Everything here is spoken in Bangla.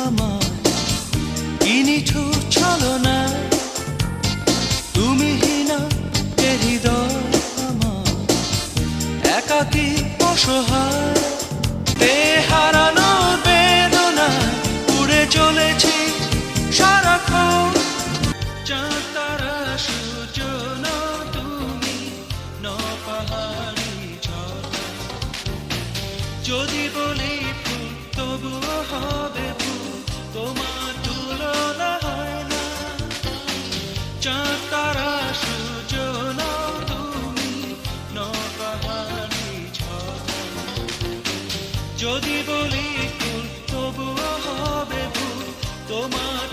আমার কি নিঠুর ছলনা, তুমি হীনা এ হৃদয় আমার একাকী অসহায়। হারানোর বেদনায় উড়ে চলেছি সারাক্ষণ। চাঁদ তারা সূর্য নও তুমি, নও পাহাড়ি ঝর্ণা। যদি বলি ফুল তবুও হবে ফুল, তোমার তুলনা হয় না। চাঁদ তারা সূর্য নও তুমি, নও পাহাড়ি ঝর্ণা। যদি বলি ফুল তবুও হবে ফুল, তোমার